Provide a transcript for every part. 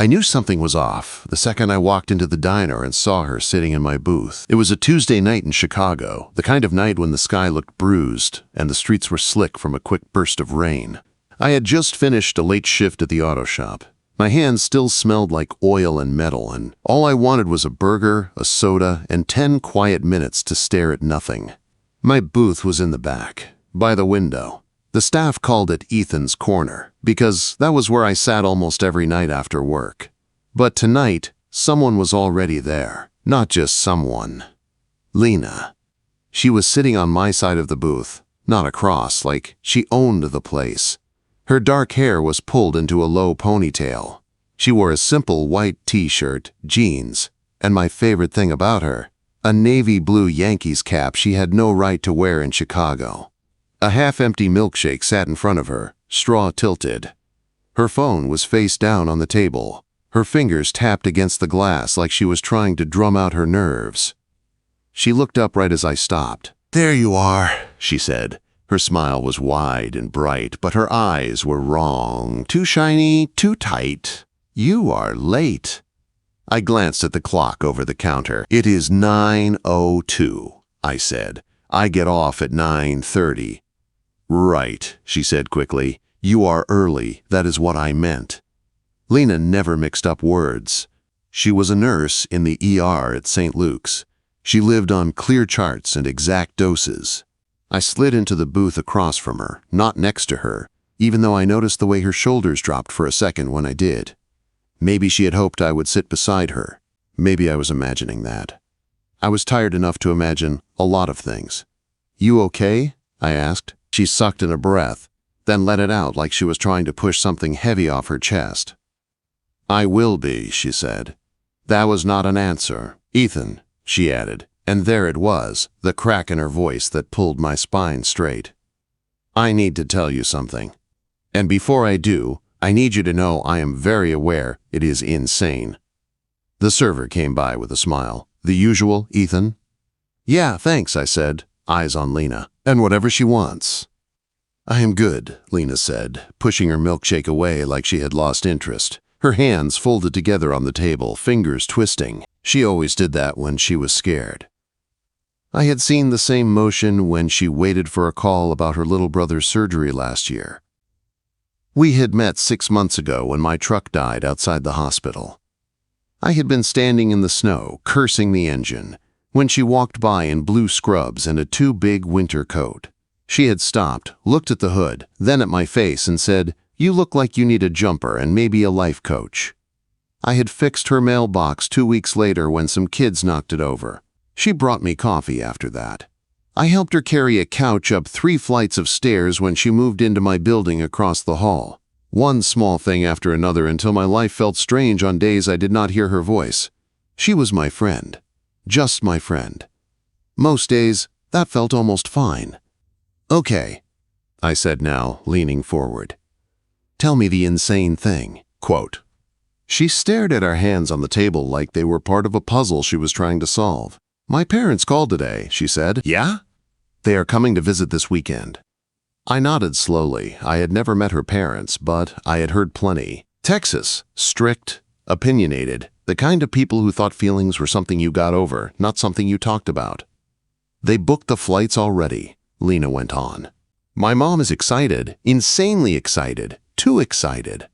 I knew something was off the second I walked into the diner and saw her sitting in my booth. It was a Tuesday night in Chicago, the kind of night when the sky looked bruised and the streets were slick from a quick burst of rain. I had just finished a late shift at the auto shop. My hands still smelled like oil and metal, and all I wanted was a burger, a soda, and 10 quiet minutes to stare at nothing. My booth was in the back, by the window. The staff called it Ethan's Corner, because that was where I sat almost every night after work. But tonight, someone was already there. Not just someone. Lena. She was sitting on my side of the booth, not across, like she owned the place. Her dark hair was pulled into a low ponytail. She wore a simple white t-shirt, jeans, and my favorite thing about her, a navy blue Yankees cap she had no right to wear in Chicago. A half-empty milkshake sat in front of her, straw tilted. Her phone was face down on the table. Her fingers tapped against the glass like she was trying to drum out her nerves. She looked up right as I stopped. "There you are," she said. Her smile was wide and bright, but her eyes were wrong. Too shiny, too tight. "You are late." I glanced at the clock over the counter. "It is 9:02, I said. "I get off at 9:30. "Right," she said quickly. "You are early. That is what I meant." Lena never mixed up words. She was a nurse in the ER at St. Luke's. She lived on clear charts and exact doses. I slid into the booth across from her, not next to her, even though I noticed the way her shoulders dropped for a second when I did. Maybe she had hoped I would sit beside her. Maybe I was imagining that. I was tired enough to imagine a lot of things. "You okay?" I asked. She sucked in a breath, then let it out like she was trying to push something heavy off her chest. "I will be," she said. That was not an answer. "Ethan," she added, and there it was, the crack in her voice that pulled my spine straight. "I need to tell you something. And before I do, I need you to know I am very aware it is insane." The server came by with a smile. "The usual, Ethan?" "Yeah, thanks," I said, eyes on Lena. "And whatever she wants." "I am good," Lena said, pushing her milkshake away like she had lost interest. Her hands folded together on the table, fingers twisting. She always did that when she was scared. I had seen the same motion when she waited for a call about her little brother's surgery last year. We had met 6 months ago when my truck died outside the hospital. I had been standing in the snow, cursing the engine, when she walked by in blue scrubs and a too big winter coat. She had stopped, looked at the hood, then at my face and said, "You look like you need a jumper and maybe a life coach." I had fixed her mailbox 2 weeks later when some kids knocked it over. She brought me coffee after that. I helped her carry a couch up 3 flights of stairs when she moved into my building across the hall. One small thing after another until my life felt strange on days I did not hear her voice. She was my friend. Just my friend. Most days, that felt almost fine. "Okay," I said now, leaning forward. "Tell me the insane thing." Quote. She stared at our hands on the table like they were part of a puzzle she was trying to solve. "My parents called today," she said. "Yeah?" "They are coming to visit this weekend." I nodded slowly. I had never met her parents, but I had heard plenty. Texas, strict, opinionated, the kind of people who thought feelings were something you got over, not something you talked about. "They booked the flights already," Lena went on. "My mom is excited, insanely excited, too excited."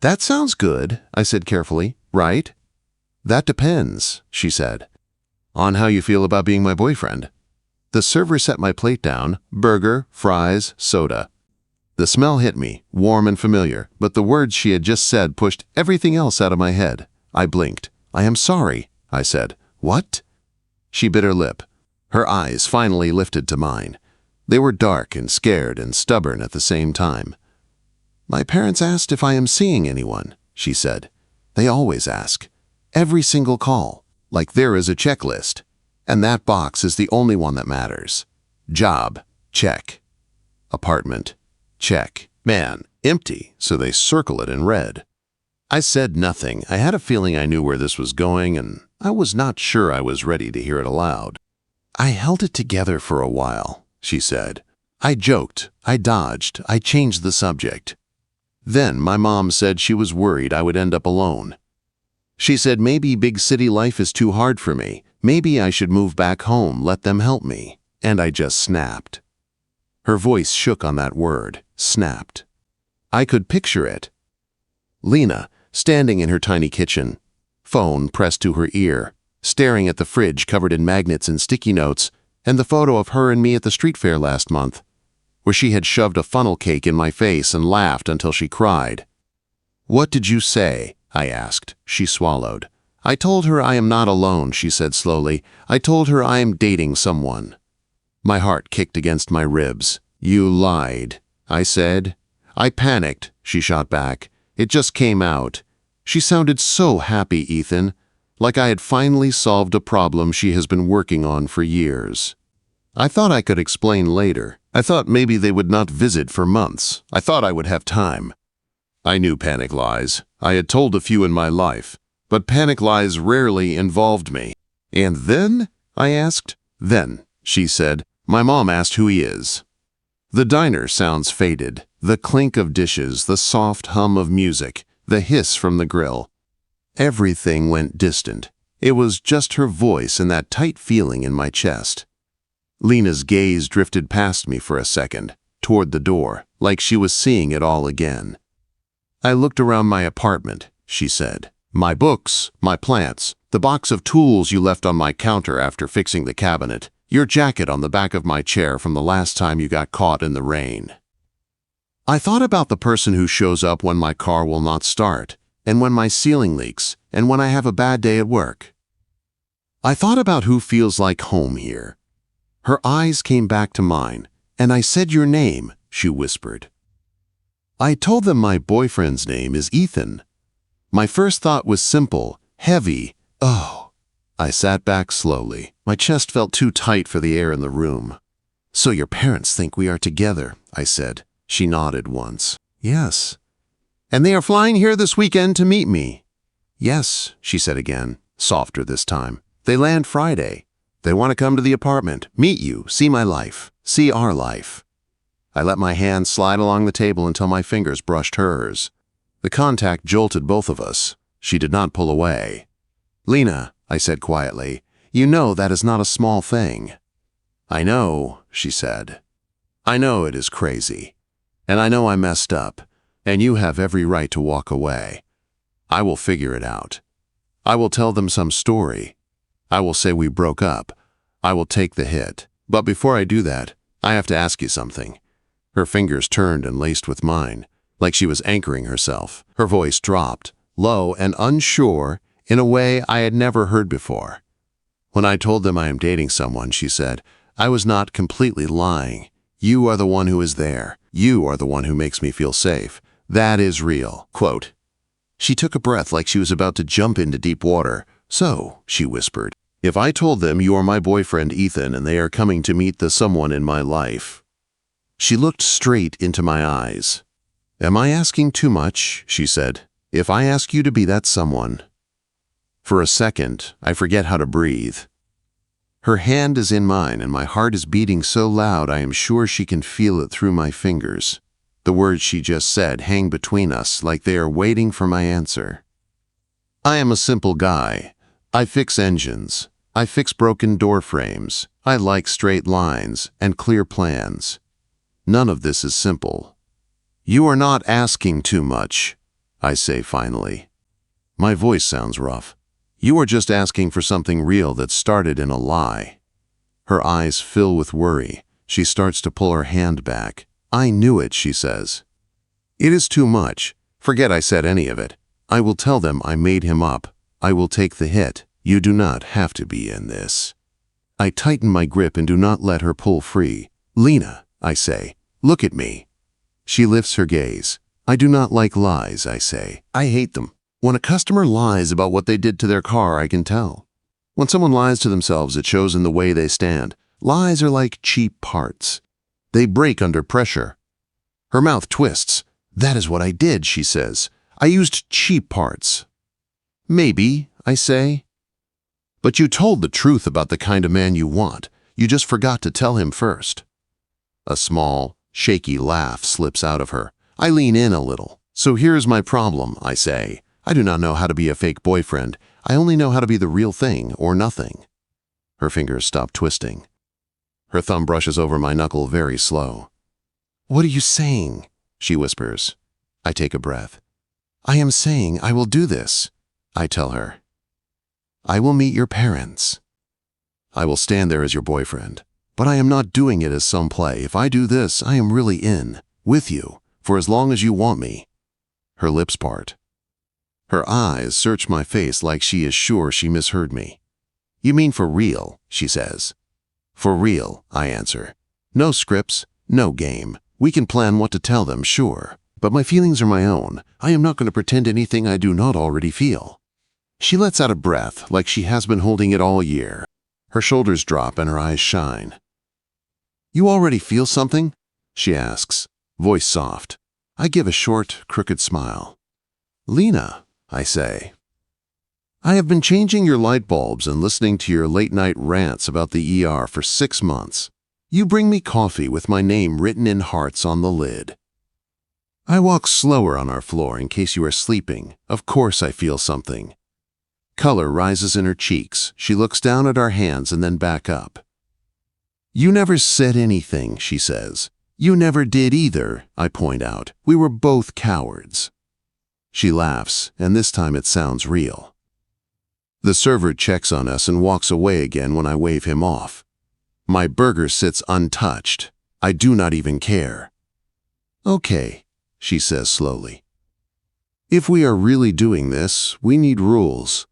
"That sounds good," I said carefully. "Right?" "That depends," she said. "On how you feel about being my boyfriend." The server set my plate down, burger, fries, soda. The smell hit me, warm and familiar, but the words she had just said pushed everything else out of my head. I blinked. "I am sorry," I said. "What?" She bit her lip. Her eyes finally lifted to mine. They were dark and scared and stubborn at the same time. "My parents asked if I am seeing anyone," she said. "They always ask. Every single call. Like there is a checklist. And that box is the only one that matters. Job, check. Apartment, check. Man, empty, so they circle it in red." I said nothing. I had a feeling I knew where this was going, and I was not sure I was ready to hear it aloud. "I held it together for a while," she said. "I joked, I dodged, I changed the subject. Then my mom said she was worried I would end up alone. She said maybe big city life is too hard for me. Maybe I should move back home, let them help me. And I just snapped. Her voice shook on that word, snapped. I could picture it. Lena, standing in her tiny kitchen, phone pressed to her ear, staring at the fridge covered in magnets and sticky notes, and the photo of her and me at the street fair last month, where she had shoved a funnel cake in my face and laughed until she cried. "What did you say?" I asked. She swallowed. "I told her I am not alone," she said slowly. "I told her I am dating someone." My heart kicked against my ribs. "You lied," I said. "I panicked," she shot back. "It just came out." She sounded so happy, Ethan, like I had finally solved a problem she has been working on for years. I thought I could explain later. I thought maybe they would not visit for months. I thought I would have time. I knew panic lies. I had told a few in my life, but panic lies rarely involved me. "And then?" I asked. "Then," she said, "my mom asked who he is." The diner sounds faded. The clink of dishes, the soft hum of music, the hiss from the grill. Everything went distant. It was just her voice and that tight feeling in my chest. Lena's gaze drifted past me for a second, toward the door, like she was seeing it all again. "I looked around my apartment," she said. "My books, my plants, the box of tools you left on my counter after fixing the cabinet, your jacket on the back of my chair from the last time you got caught in the rain. I thought about the person who shows up when my car will not start, and when my ceiling leaks, and when I have a bad day at work. I thought about who feels like home here." Her eyes came back to mine, and "I said your name," she whispered. I told them my boyfriend's name is Ethan. My first thought was simple, heavy. "Oh." I sat back slowly. My chest felt too tight for the air in the room. "So your parents think we are together," I said. She nodded once. "Yes." "And they are flying here this weekend to meet me." "Yes," she said again, softer this time. "They land Friday. They want to come to the apartment, meet you, see my life, see our life." I let my hand slide along the table until my fingers brushed hers. The contact jolted both of us. She did not pull away. "Lena," I said quietly, "you know that is not a small thing." "I know," she said. "I know it is crazy. And I know I messed up. And you have every right to walk away. I will figure it out. I will tell them some story. I will say we broke up. I will take the hit. But before I do that, I have to ask you something." Her fingers turned and laced with mine, like she was anchoring herself. Her voice dropped, low and unsure, in a way I had never heard before. "When I told them I am dating someone," she said, "I was not completely lying. You are the one who is there. You are the one who makes me feel safe. That is real." Quote. She took a breath like she was about to jump into deep water. "So," she whispered, "if I told them you are my boyfriend Ethan and they are coming to meet the someone in my life." She looked straight into my eyes. "Am I asking too much?" she said. "If I ask you to be that someone." For a second, I forget how to breathe. Her hand is in mine and my heart is beating so loud I am sure she can feel it through my fingers. The words she just said hang between us like they are waiting for my answer. "I am a simple guy. I fix engines. I fix broken door frames. I like straight lines and clear plans. None of this is simple." "You are not asking too much," I say finally. My voice sounds rough. "You are just asking for something real that started in a lie." Her eyes fill with worry. She starts to pull her hand back. "I knew it," she says. "It is too much. Forget I said any of it. I will tell them I made him up. I will take the hit. You do not have to be in this." I tighten my grip and do not let her pull free. "Lena," I say, "look at me." She lifts her gaze. "I do not like lies," I say. "I hate them. When a customer lies about what they did to their car, I can tell. When someone lies to themselves, it shows in the way they stand. Lies are like cheap parts. They break under pressure." Her mouth twists. "That is what I did," she says. "I used cheap parts." "Maybe," I say. "But you told the truth about the kind of man you want. You just forgot to tell him first." A small, shaky laugh slips out of her. I lean in a little. So here's my problem, I say. I do not know how to be a fake boyfriend. I only know how to be the real thing or nothing. Her fingers stop twisting. Her thumb brushes over my knuckle very slow. What are you saying? She whispers. I take a breath. I am saying I will do this, I tell her. I will meet your parents. I will stand there as your boyfriend. But I am not doing it as some play. If I do this, I am really in, with you, for as long as you want me. Her lips part. Her eyes search my face like she is sure she misheard me. You mean for real, she says. For real, I answer. No scripts, no game. We can plan what to tell them, sure. But my feelings are my own. I am not going to pretend anything I do not already feel. She lets out a breath like she has been holding it all year. Her shoulders drop and her eyes shine. You already feel something? She asks, voice soft. I give a short, crooked smile. Lena, I say. I have been changing your light bulbs and listening to your late-night rants about the ER for 6 months. You bring me coffee with my name written in hearts on the lid. I walk slower on our floor in case you are sleeping. Of course I feel something. Color rises in her cheeks. She looks down at our hands and then back up. You never said anything, she says. You never did either, I point out. We were both cowards. She laughs, and this time it sounds real. The server checks on us and walks away again when I wave him off. My burger sits untouched. I do not even care. Okay, she says slowly. If we are really doing this, we need rules.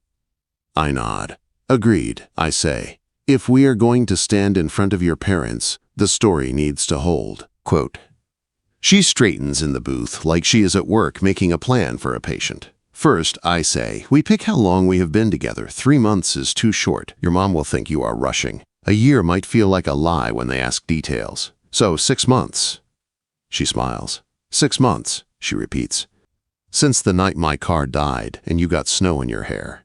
I nod. Agreed, I say. If we are going to stand in front of your parents, the story needs to hold. Quote. She straightens in the booth like she is at work making a plan for a patient. First, I say, we pick how long we have been together. 3 months is too short. Your mom will think you are rushing. A year might feel like a lie when they ask details. So 6 months. She smiles. 6 months, she repeats. Since the night my car died and you got snow in your hair.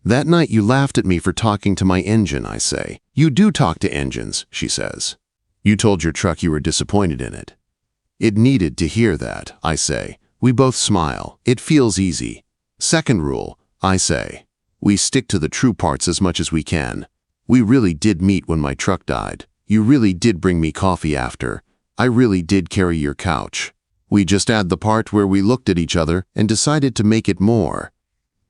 That night you laughed at me for talking to my engine, I say. You do talk to engines, she says. You told your truck you were disappointed in it. It needed to hear that, I say. We both smile. It feels easy. Second rule, I say. We stick to the true parts as much as we can. We really did meet when my truck died. You really did bring me coffee after. I really did carry your couch. We just add the part where we looked at each other and decided to make it more.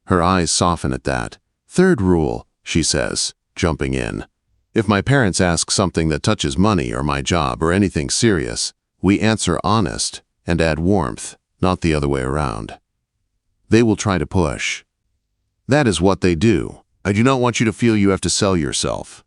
Her eyes soften at that. Third rule, she says, jumping in. If my parents ask something that touches money or my job or anything serious, we answer honest and add warmth, not the other way around. They will try to push. That is what they do. I do not want you to feel you have to sell yourself.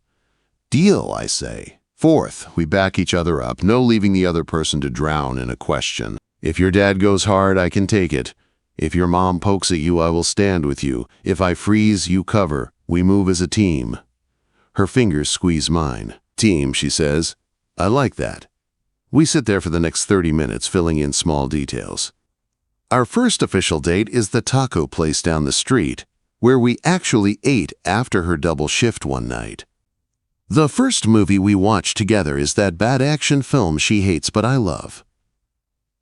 Deal, I say. Fourth, we back each other up, no leaving the other person to drown in a question. If your dad goes hard, I can take it. If your mom pokes at you, I will stand with you. If I freeze, you cover. We move as a team. Her fingers squeeze mine. Team, she says. I like that. We sit there for the next 30 minutes, filling in small details. Our first official date is the taco place down the street, where we actually ate after her double shift one night. The first movie we watch together is that bad action film she hates but I love.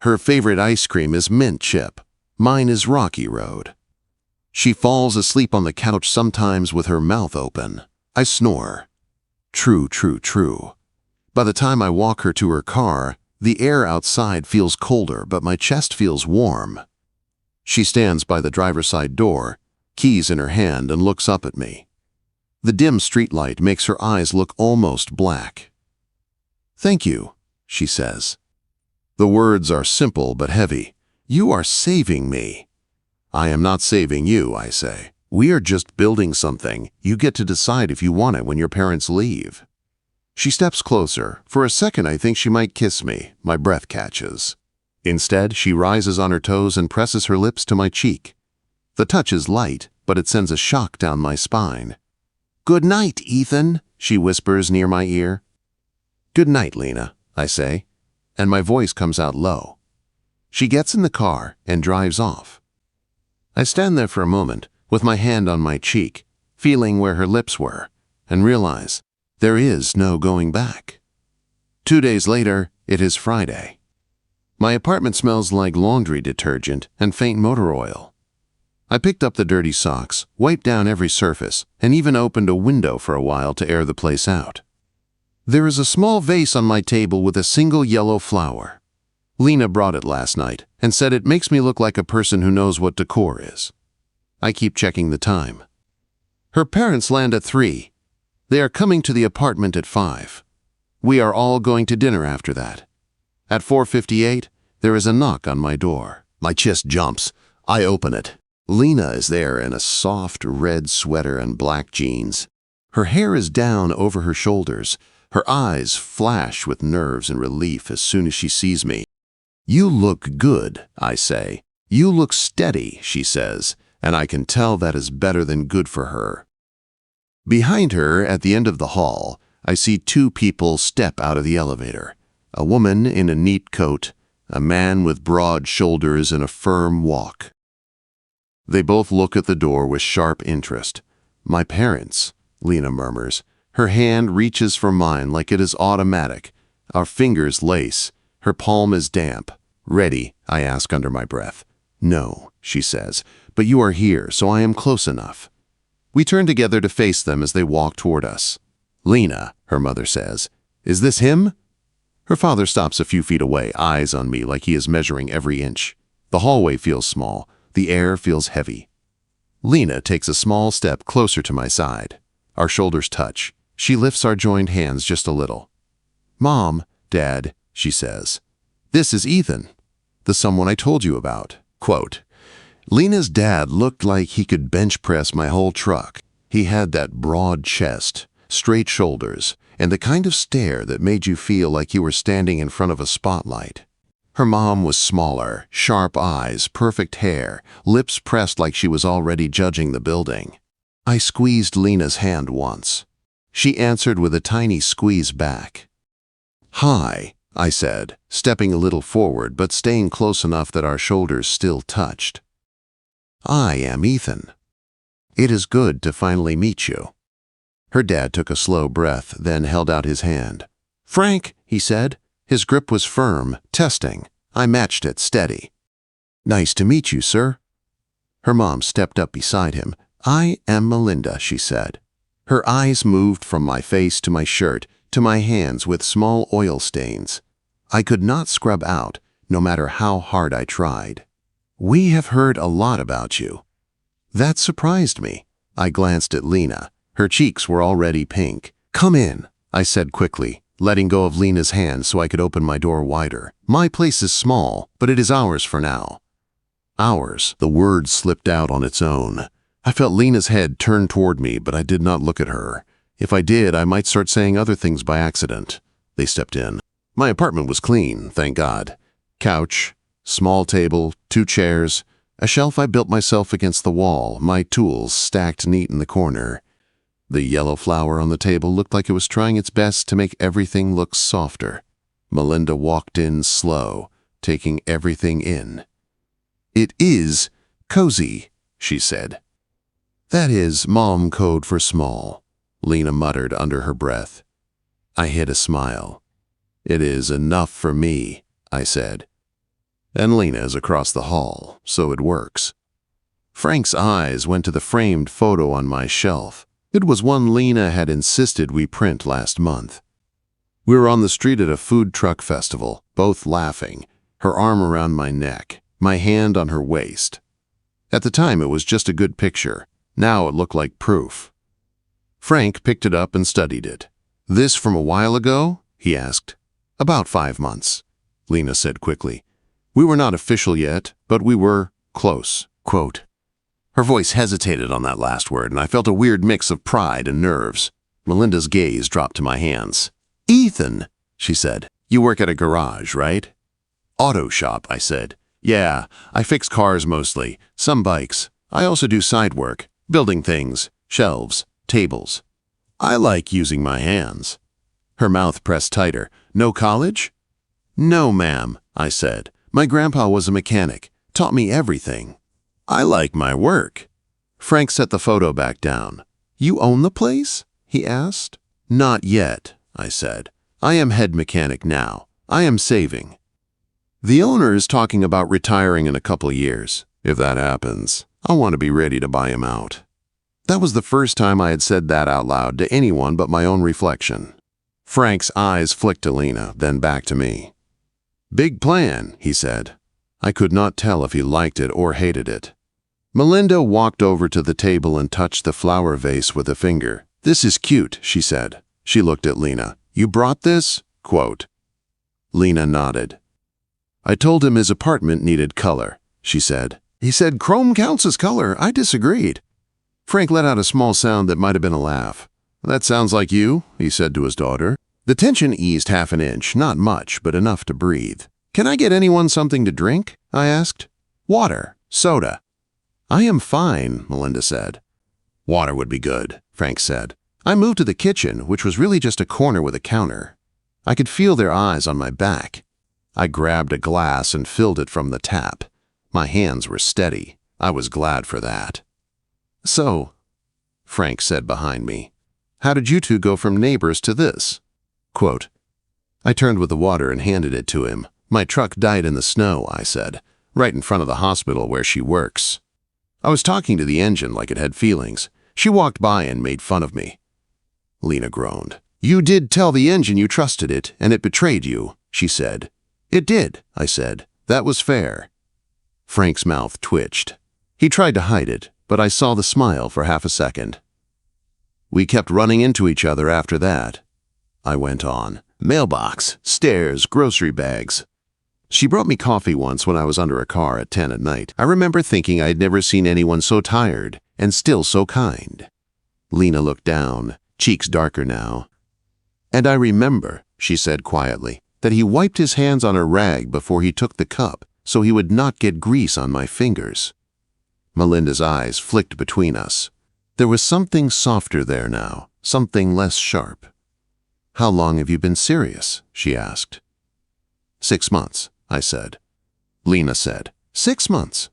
Her favorite ice cream is mint chip. Mine is Rocky Road. She falls asleep on the couch sometimes with her mouth open. I snore. True, true, true. By the time I walk her to her car, the air outside feels colder, but my chest feels warm. She stands by the driver's side door, keys in her hand, and looks up at me. The dim streetlight makes her eyes look almost black. Thank you, she says. The words are simple but heavy. You are saving me. I am not saving you, I say. We are just building something. You get to decide if you want it when your parents leave. She steps closer. For a second, I think she might kiss me. My breath catches. Instead, she rises on her toes and presses her lips to my cheek. The touch is light, but it sends a shock down my spine. Good night, Ethan, she whispers near my ear. Good night, Lena, I say, and my voice comes out low. She gets in the car and drives off. I stand there for a moment, with my hand on my cheek, feeling where her lips were, and realize there is no going back. 2 days later, it is Friday. My apartment smells like laundry detergent and faint motor oil. I picked up the dirty socks, wiped down every surface, and even opened a window for a while to air the place out. There is a small vase on my table with a single yellow flower. Lena brought it last night and said it makes me look like a person who knows what decor is. I keep checking the time. Her parents land at 3. They are coming to the apartment at 5. We are all going to dinner after that. At 4:58, there is a knock on my door. My chest jumps. I open it. Lena is there in a soft red sweater and black jeans. Her hair is down over her shoulders. Her eyes flash with nerves and relief as soon as she sees me. "You look good," I say. "You look steady," she says, and I can tell that is better than good for her. Behind her, at the end of the hall, I see 2 people step out of the elevator. A woman in a neat coat, a man with broad shoulders and a firm walk. They both look at the door with sharp interest. "My parents," Lena murmurs. Her hand reaches for mine like it is automatic. Our fingers lace. Her palm is damp. "Ready?" I ask under my breath. "No," she says, "but you are here, so I am close enough." We turn together to face them as they walk toward us. "Lena," her mother says, "is this him?" Her father stops a few feet away, eyes on me like he is measuring every inch. The hallway feels small. The air feels heavy. Lena takes a small step closer to my side. Our shoulders touch. She lifts our joined hands just a little. "Mom, Dad," she says, "this is Ethan, the someone I told you about." Quote, Lena's dad looked like he could bench press my whole truck. He had that broad chest, straight shoulders, and the kind of stare that made you feel like you were standing in front of a spotlight. Her mom was smaller, sharp eyes, perfect hair, lips pressed like she was already judging the building. I squeezed Lena's hand once. She answered with a tiny squeeze back. "Hi," I said, stepping a little forward but staying close enough that our shoulders still touched. "I am Ethan. It is good to finally meet you." Her dad took a slow breath, then held out his hand. "Frank," he said. His grip was firm, testing. I matched it, steady. "Nice to meet you, sir." Her mom stepped up beside him. "I am Melinda," she said. Her eyes moved from my face to my shirt, to my hands with small oil stains. I could not scrub out, no matter how hard I tried. "We have heard a lot about you." That surprised me. I glanced at Lena. Her cheeks were already pink. "Come in," I said quickly, letting go of Lena's hand so I could open my door wider. "My place is small, but it is ours for now." Ours. The word slipped out on its own. I felt Lena's head turn toward me, but I did not look at her. If I did, I might start saying other things by accident. They stepped in. My apartment was clean, thank God. Couch, small table, 2 chairs, a shelf I built myself against the wall, my tools stacked neat in the corner. The yellow flower on the table looked like it was trying its best to make everything look softer. Melinda walked in slow, taking everything in. "It is cozy," she said. "That is mom code for small," Lena muttered under her breath. I hid a smile. "It is enough for me," I said. "And Lena is across the hall, so it works." Frank's eyes went to the framed photo on my shelf. It was one Lena had insisted we print last month. We were on the street at a food truck festival, both laughing, her arm around my neck, my hand on her waist. At the time, it was just a good picture. Now it looked like proof. Frank picked it up and studied it. "This from a while ago?" he asked. "About 5 months," Lena said quickly. "We were not official yet, but we were close." Quote. Her voice hesitated on that last word, and I felt a weird mix of pride and nerves. Melinda's gaze dropped to my hands. "Ethan," she said, "you work at a garage, right?" "Auto shop," I said. "Yeah, I fix cars mostly, some bikes. I also do side work, building things, shelves, tables. I like using my hands." Her mouth pressed tighter. "No college?" "No, ma'am," I said. "My grandpa was a mechanic, taught me everything." "I like my work." Frank set the photo back down. "You own the place?" he asked. "Not yet," I said. "I am head mechanic now. I am saving." The owner is talking about retiring in a couple years. If that happens, I want to be ready to buy him out. That was the first time I had said that out loud to anyone but my own reflection. Frank's eyes flicked to Lena, then back to me. "Big plan," he said. I could not tell if he liked it or hated it. Melinda walked over to the table and touched the flower vase with a finger. "This is cute," she said. She looked at Lena. "You brought this?" Quote. Lena nodded. "I told him his apartment needed color," she said. "He said chrome counts as color. I disagreed." Frank let out a small sound that might have been a laugh. "That sounds like you," he said to his daughter. The tension eased half an inch, not much, but enough to breathe. "Can I get anyone something to drink?" I asked. "Water, soda." "I am fine," Melinda said. "Water would be good," Frank said. I moved to the kitchen, which was really just a corner with a counter. I could feel their eyes on my back. I grabbed a glass and filled it from the tap. My hands were steady. I was glad for that. "So," Frank said behind me, "how did you two go from neighbors to this?" Quote. I turned with the water and handed it to him. "My truck died in the snow," I said, "right in front of the hospital where she works." I was talking to the engine like it had feelings. She walked by and made fun of me. Lena groaned. "You did tell the engine you trusted it, and it betrayed you," she said. "It did," I said. "That was fair." Frank's mouth twitched. He tried to hide it, but I saw the smile for half a second. "We kept running into each other after that," I went on. "Mailbox, stairs, grocery bags." She brought me coffee once when I was under a car at 10 at night. I remember thinking I'd never seen anyone so tired and still so kind. Lena looked down, cheeks darker now. "And I remember," she said quietly, "that he wiped his hands on a rag before he took the cup so he would not get grease on my fingers." Melinda's eyes flicked between us. There was something softer there now, something less sharp. "How long have you been serious?" she asked. 6 months, I said. Lena said, 6 months.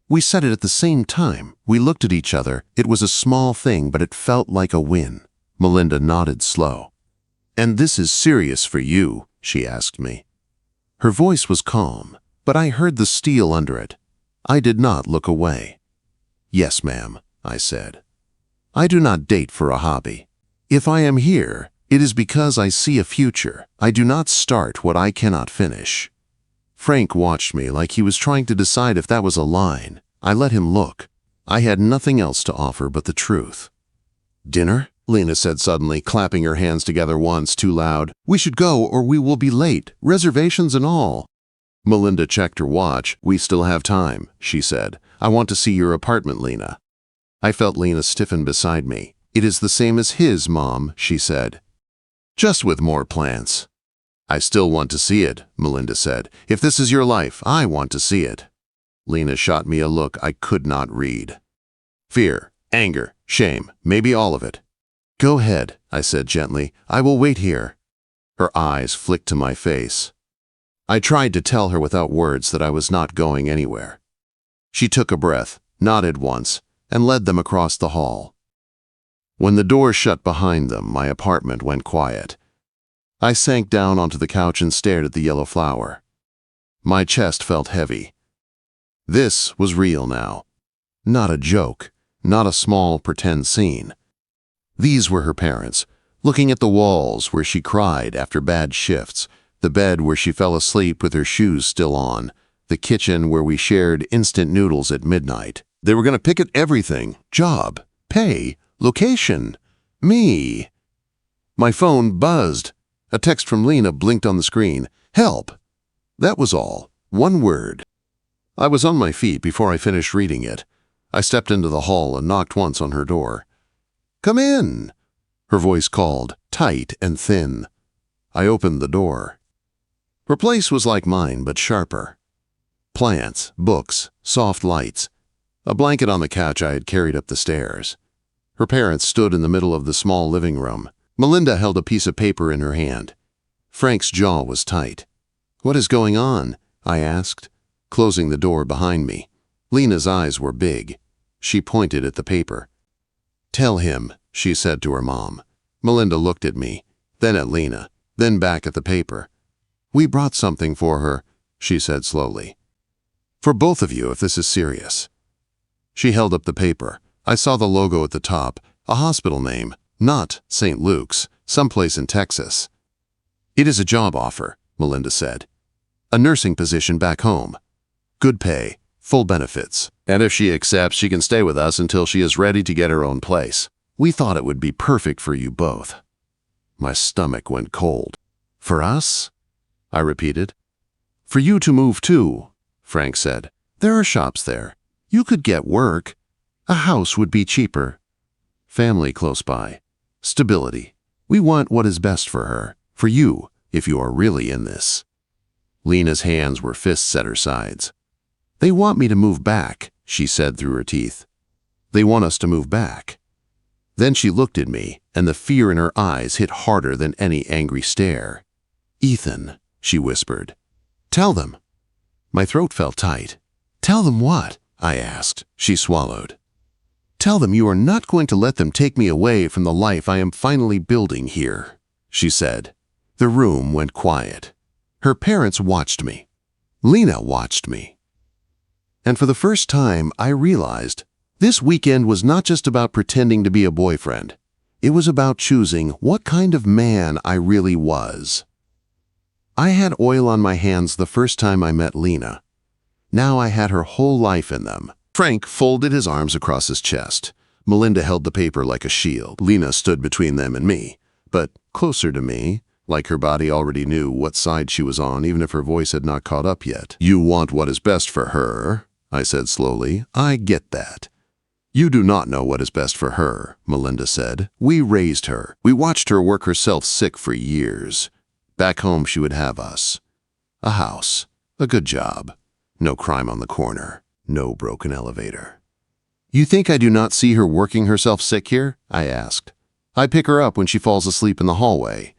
We said it at the same time. We looked at each other. It was a small thing, but it felt like a win. Melinda nodded slow. "And this is serious for you?" she asked me. Her voice was calm, but I heard the steel under it. I did not look away. "Yes, ma'am," I said. "I do not date for a hobby. If I am here, it is because I see a future. I do not start what I cannot finish." Frank watched me like he was trying to decide if that was a line. I let him look. I had nothing else to offer but the truth. "Dinner?" Lena said suddenly, clapping her hands together once too loud. "We should go or we will be late, reservations and all." Melinda checked her watch. "We still have time," she said. "I want to see your apartment, Lena." I felt Lena stiffen beside me. "It is the same as his, Mom," she said. "Just with more plants." "I still want to see it," Melinda said. "If this is your life, I want to see it." Lena shot me a look I could not read. Fear, anger, shame, maybe all of it. "Go ahead," I said gently. "I will wait here." Her eyes flicked to my face. I tried to tell her without words that I was not going anywhere. She took a breath, nodded once, and led them across the hall. When the door shut behind them, my apartment went quiet. I sank down onto the couch and stared at the yellow flower. My chest felt heavy. This was real now. Not a joke, not a small pretend scene. These were her parents, looking at the walls where she cried after bad shifts, the bed where she fell asleep with her shoes still on, the kitchen where we shared instant noodles at midnight. They were going to pick at everything: job, pay, location, me. My phone buzzed. A text from Lena blinked on the screen. "Help!" That was all. One word. I was on my feet before I finished reading it. I stepped into the hall and knocked once on her door. "Come in," her voice called, tight and thin. I opened the door. Her place was like mine, but sharper. Plants, books, soft lights. A blanket on the couch I had carried up the stairs. Her parents stood in the middle of the small living room. Melinda held a piece of paper in her hand. Frank's jaw was tight. "What is going on?" I asked, closing the door behind me. Lena's eyes were big. She pointed at the paper. "Tell him," she said to her mom. Melinda looked at me, then at Lena, then back at the paper. "We brought something for her. she said slowly. For both of you, if this is serious. She held up the paper. I saw the logo at the top, a hospital name, not St. Luke's, someplace in Texas. It is a job offer, Melinda said. A nursing position back home. Good pay, full benefits. And if she accepts, she can stay with us until she is ready to get her own place. We thought it would be perfect for you both. My stomach went cold. For us? I repeated. For you to move too, Frank said. There are shops there. You could get work. A house would be cheaper. Family close by. Stability. We want what is best for her. For you, if you are really in this. Lena's hands were fists at her sides. They want me to move back, she said through her teeth. They want us to move back. Then she looked at me, and the fear in her eyes hit harder than any angry stare. Ethan, she whispered. Tell them. My throat felt tight. Tell them what? I asked. She swallowed. Tell them you are not going to let them take me away from the life I am finally building here, she said. The room went quiet. Her parents watched me. Lena watched me. And for the first time, I realized this weekend was not just about pretending to be a boyfriend. It was about choosing what kind of man I really was. I had oil on my hands the first time I met Lena. Now I had her whole life in them. Frank folded his arms across his chest. Melinda held the paper like a shield. Lena stood between them and me, but closer to me, like her body already knew what side she was on, even if her voice had not caught up yet. You want what is best for her, I said slowly. I get that. You do not know what is best for her, Melinda said. We raised her. We watched her work herself sick for years. Back home she would have us. A house. A good job. No crime on the corner. No broken elevator. You think I do not see her working herself sick here? I asked. I pick her up when she falls asleep in the hallway.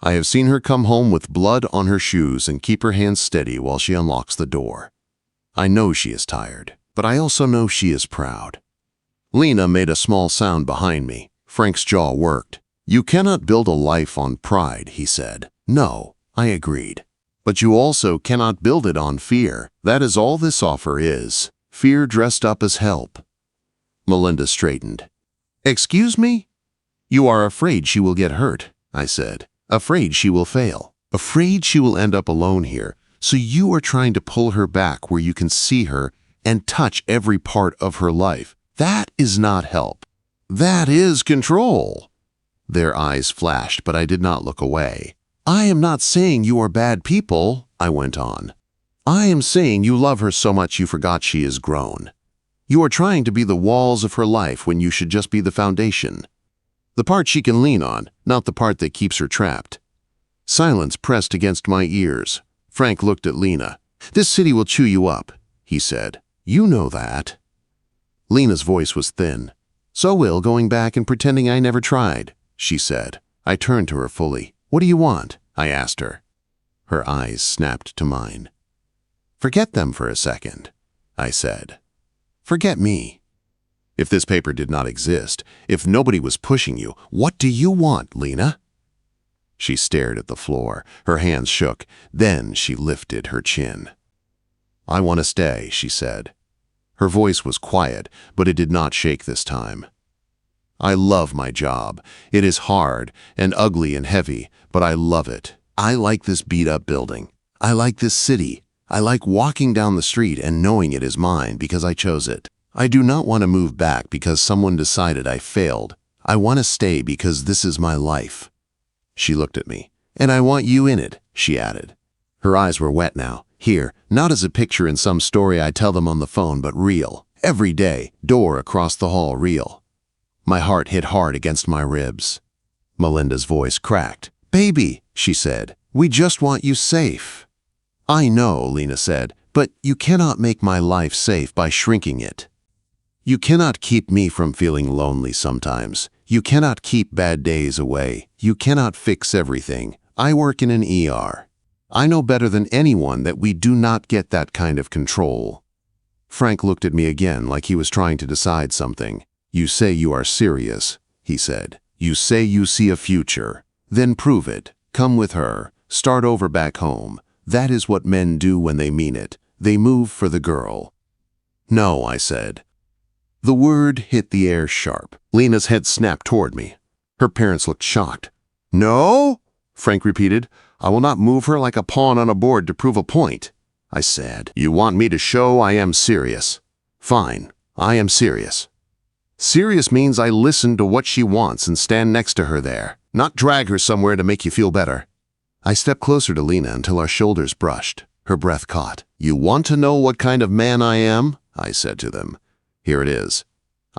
I have seen her come home with blood on her shoes and keep her hands steady while she unlocks the door. I know she is tired, but I also know she is proud. Lena made a small sound behind me. Frank's jaw worked. You cannot build a life on pride, he said. No, I agreed. But you also cannot build it on fear. That is all this offer is. Fear dressed up as help. Melinda straightened. Excuse me? You are afraid she will get hurt, I said. Afraid she will fail. Afraid she will end up alone here. So you are trying to pull her back where you can see her and touch every part of her life. That is not help. That is control. Their eyes flashed, but I did not look away. I am not saying you are bad people, I went on. I am saying you love her so much you forgot she is grown. You are trying to be the walls of her life when you should just be the foundation. The part she can lean on, not the part that keeps her trapped. Silence pressed against my ears. Frank looked at Lena. This city will chew you up, he said. You know that. Lena's voice was thin. So will going back and pretending I never tried, she said. I turned to her fully. What do you want? I asked her. Her eyes snapped to mine. Forget them for a second, I said. Forget me. If this paper did not exist, if nobody was pushing you, what do you want, Lena? She stared at the floor. Her hands shook. Then she lifted her chin. I want to stay, she said. Her voice was quiet, but it did not shake this time. I love my job. It is hard and ugly and heavy, but I love it. I like this beat-up building. I like this city. I like walking down the street and knowing it is mine because I chose it. I do not want to move back because someone decided I failed. I want to stay because this is my life. She looked at me. And I want you in it, she added. Her eyes were wet now. Here, not as a picture in some story I tell them on the phone, but real. Every day, door across the hall, real. My heart hit hard against my ribs. Melinda's voice cracked. Baby, she said, we just want you safe. I know, Lena said, but you cannot make my life safe by shrinking it. You cannot keep me from feeling lonely sometimes. You cannot keep bad days away. You cannot fix everything. I work in an ER. I know better than anyone that we do not get that kind of control. Frank looked at me again like he was trying to decide something. You say you are serious, he said. You say you see a future. Then prove it. Come with her. Start over back home. That is what men do when they mean it. They move for the girl. No, I said. The word hit the air sharp. Lena's head snapped toward me. Her parents looked shocked. No? Frank repeated. I will not move her like a pawn on a board to prove a point. I said, you want me to show I am serious. Fine, I am serious. Serious means I listen to what she wants and stand next to her there, not drag her somewhere to make you feel better. I stepped closer to Lena until our shoulders brushed. Her breath caught. You want to know what kind of man I am? I said to them. Here it is.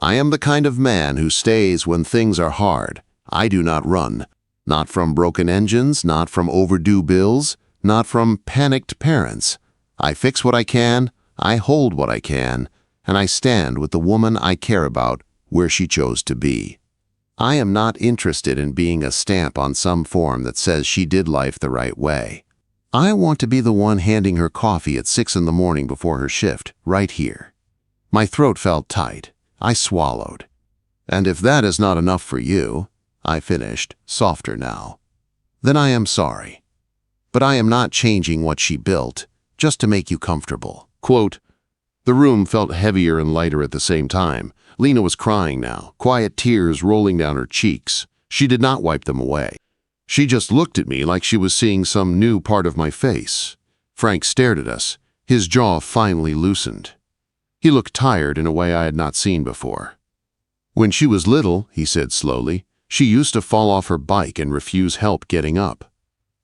I am the kind of man who stays when things are hard. I do not run. Not from broken engines, not from overdue bills, not from panicked parents. I fix what I can, I hold what I can, and I stand with the woman I care about where she chose to be. I am not interested in being a stamp on some form that says she did life the right way. I want to be the one handing her coffee at 6 in the morning before her shift, right here. My throat felt tight. I swallowed. And if that is not enough for you, I finished, softer now, then I am sorry. But I am not changing what she built, just to make you comfortable. Quote, the room felt heavier and lighter at the same time. Lena was crying now, quiet tears rolling down her cheeks. She did not wipe them away. She just looked at me like she was seeing some new part of my face. Frank stared at us. His jaw finally loosened. He looked tired in a way I had not seen before. When she was little, he said slowly, she used to fall off her bike and refuse help getting up.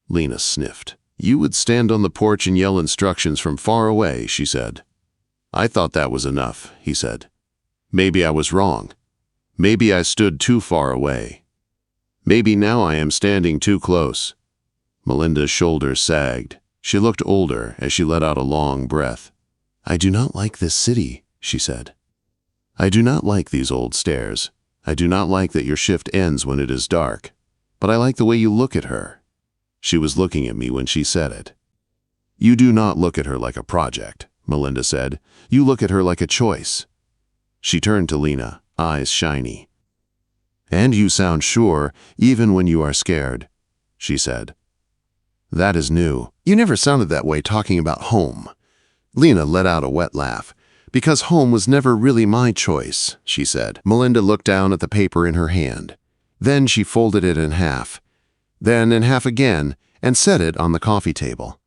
Lena sniffed. You would stand on the porch and yell instructions from far away, she said. I thought that was enough, he said. Maybe I was wrong. Maybe I stood too far away. Maybe now I am standing too close. Melinda's shoulders sagged. She looked older as she let out a long breath. I do not like this city, she said. I do not like these old stairs. I do not like that your shift ends when it is dark. But I like the way you look at her. She was looking at me when she said it. You do not look at her like a project, Melinda said. You look at her like a choice. She turned to Lena, eyes shiny. And you sound sure, even when you are scared, she said. That is new. You never sounded that way talking about home. Lena let out a wet laugh. Because home was never really my choice, she said. Melinda looked down at the paper in her hand. Then she folded it in half. Then in half again, and set it on the coffee table.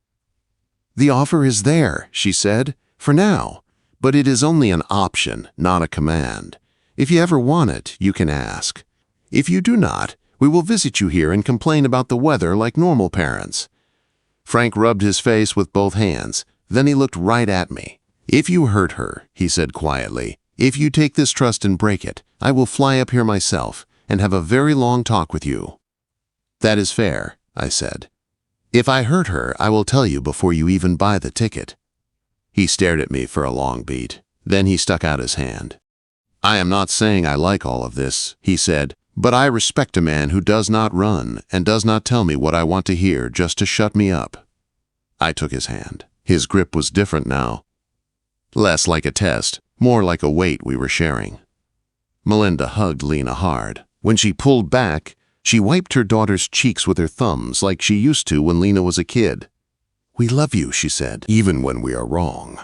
The offer is there, she said, for now. But it is only an option, not a command. If you ever want it, you can ask. If you do not, we will visit you here and complain about the weather like normal parents. Frank rubbed his face with both hands. Then he looked right at me. If you hurt her, he said quietly, if you take this trust and break it, I will fly up here myself and have a very long talk with you. That is fair, I said. If I hurt her, I will tell you before you even buy the ticket. He stared at me for a long beat. Then he stuck out his hand. I am not saying I like all of this, he said, but I respect a man who does not run and does not tell me what I want to hear just to shut me up. I took his hand. His grip was different now. Less like a test, more like a weight we were sharing. Melinda hugged Lena hard. When she pulled back, she wiped her daughter's cheeks with her thumbs like she used to when Lena was a kid. We love you, she said, even when we are wrong.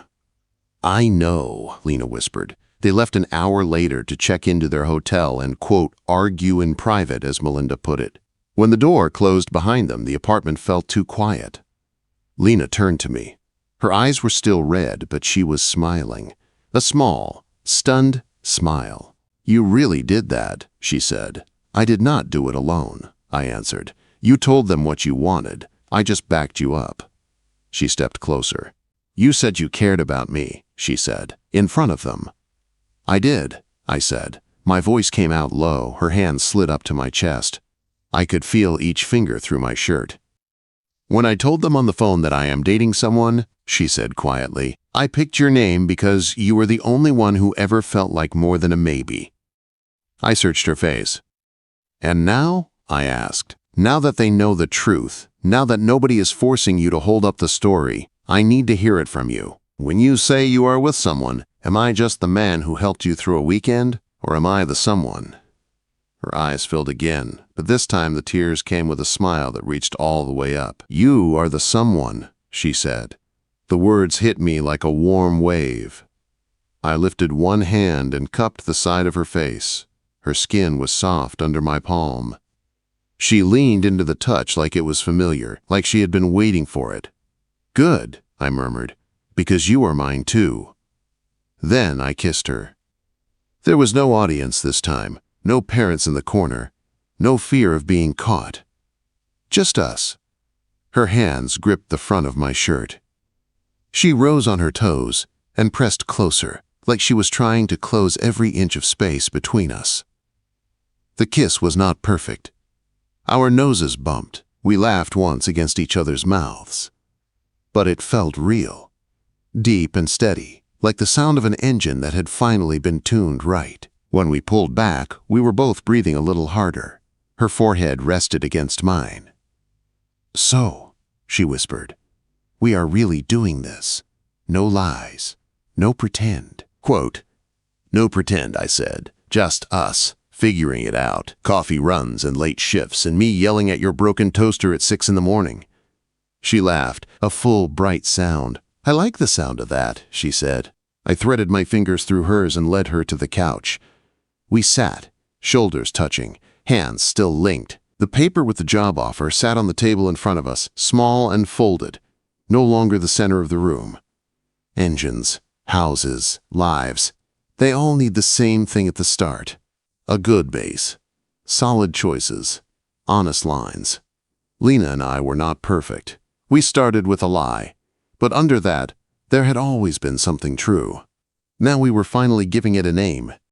I know, Lena whispered. They left an hour later to check into their hotel and, quote, argue in private, as Melinda put it. When the door closed behind them, the apartment felt too quiet. Lena turned to me. Her eyes were still red, but she was smiling. A small, stunned smile. You really did that, she said. I did not do it alone, I answered. You told them what you wanted. I just backed you up. She stepped closer. You said you cared about me, she said, in front of them. I did, I said. My voice came out low, her hand slid up to my chest. I could feel each finger through my shirt. When I told them on the phone that I am dating someone, she said quietly, I picked your name because you were the only one who ever felt like more than a maybe. I searched her face. And now? I asked. Now that they know the truth, now that nobody is forcing you to hold up the story, I need to hear it from you. When you say you are with someone, am I just the man who helped you through a weekend, or am I the someone? Her eyes filled again, but this time the tears came with a smile that reached all the way up. You are the someone, she said. The words hit me like a warm wave. I lifted one hand and cupped the side of her face. Her skin was soft under my palm. She leaned into the touch like it was familiar, like she had been waiting for it. "Good," I murmured, "because you are mine too." Then I kissed her. There was no audience this time, no parents in the corner, no fear of being caught. Just us. Her hands gripped the front of my shirt. She rose on her toes and pressed closer, like she was trying to close every inch of space between us. The kiss was not perfect. Our noses bumped. We laughed once against each other's mouths. But it felt real. Deep and steady, like the sound of an engine that had finally been tuned right. When we pulled back, we were both breathing a little harder. Her forehead rested against mine. "So," she whispered, "we are really doing this. No lies. No pretend." Quote, "No pretend," I said. "Just us, figuring it out. Coffee runs and late shifts, and me yelling at your broken toaster at 6 in the morning." She laughed, a full, bright sound. "I like the sound of that," she said. I threaded my fingers through hers and led her to the couch. We sat, shoulders touching, hands still linked. The paper with the job offer sat on the table in front of us, small and folded, no longer the center of the room. Engines, houses, lives, they all need the same thing at the start. A good base. Solid choices. Honest lines. Lena and I were not perfect. We started with a lie. But under that, there had always been something true. Now we were finally giving it a name.